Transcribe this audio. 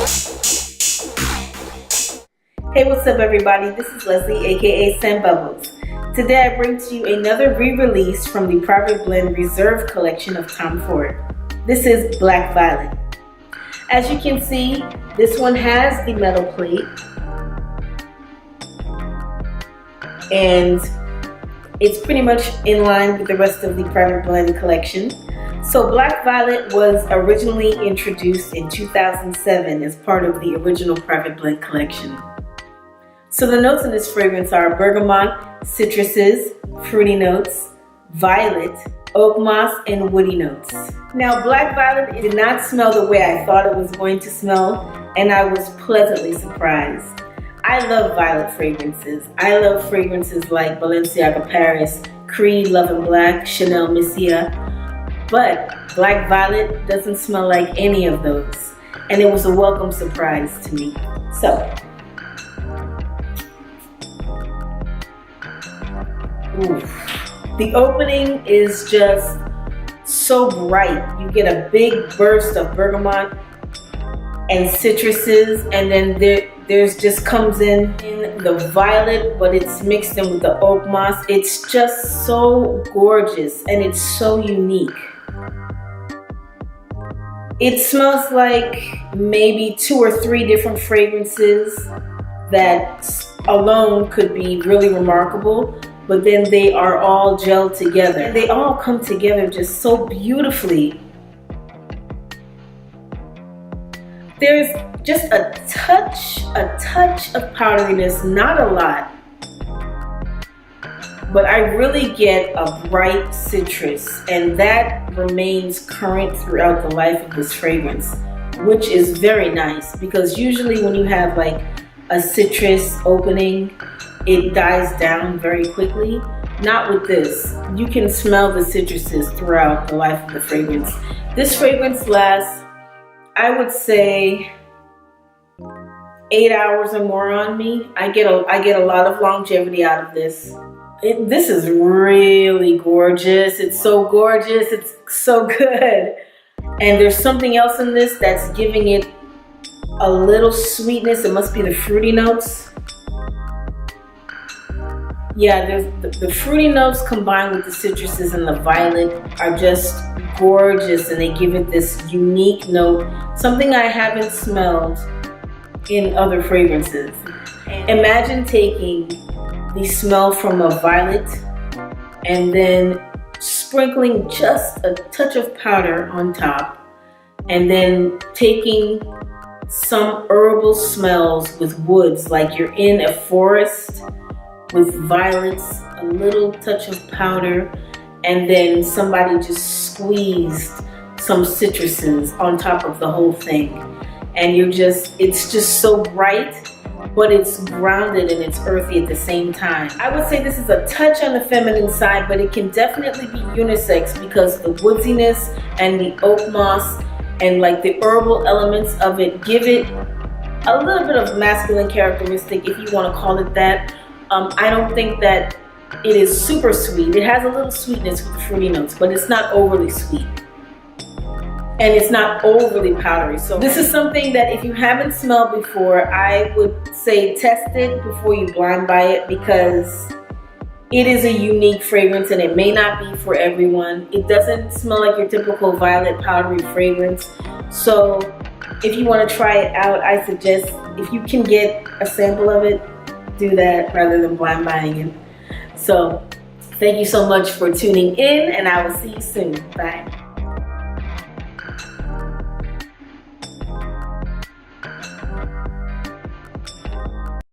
Hey, what's up everybody? This is Leslie, aka Scentbubblez. Today I bring to you another re-release from the Private Blend Reserve collection of Tom Ford. This is Black Violet. As you can see, this one has the metal plate and it's pretty much in line with the rest of the Private Blend collection. So Black Violet was originally introduced in 2007 as part of the original Private Blend collection. So the notes in this fragrance are bergamot, citruses, fruity notes, violet, oak moss, and woody notes. Now Black Violet did not smell the way I thought it was going to smell, and I was pleasantly surprised. I love violet fragrances. I love fragrances like Balenciaga Paris, Creed Love and Black, Chanel Messia, but Black Violet doesn't smell like any of those, and it was a welcome surprise to me. So, the opening is just so bright. You get a big burst of bergamot and citruses, and then there's just comes in the violet, but it's mixed in with the oak moss. It's just so gorgeous and it's so unique. It smells like maybe 2 or 3 different fragrances that alone could be really remarkable, but then they are all gelled together. And they all come together just so beautifully. There's just a touch of powderiness, not a lot, but I really get a bright citrus, and that remains current throughout the life of this fragrance, which is very nice because usually when you have like a citrus opening, it dies down very quickly. Not with this. You can smell the citruses throughout the life of the fragrance. This fragrance lasts, I would say, 8 hours or more on me. I get a lot of longevity out of this. This is really gorgeous. It's so gorgeous. It's so good. And there's something else in this that's giving it a little sweetness. It must be the fruity notes. Yeah, there's the fruity notes combined with the citruses and the violet are just gorgeous, and they give it this unique note, something I haven't smelled in other fragrances. Imagine taking the smell from a violet and then sprinkling just a touch of powder on top, and then taking some herbal smells with woods, like you're in a forest with violets, a little touch of powder, and then somebody just squeezed some citruses on top of the whole thing. And it's just so bright, but it's grounded and it's earthy at the same time. I would say this is a touch on the feminine side, but it can definitely be unisex because the woodiness and the oak moss and like the herbal elements of it give it a little bit of masculine characteristic, if you want to call it that. I don't think that it is super sweet. It has a little sweetness with the fruity notes, but it's not overly sweet. And it's not overly powdery. So this is something that if you haven't smelled before, I would say test it before you blind buy it, because it is a unique fragrance and it may not be for everyone. It doesn't smell like your typical violet powdery fragrance. So if you want to try it out, I suggest if you can get a sample of it, do that rather than blind buying it. So thank you so much for tuning in, and I will see you soon. Bye.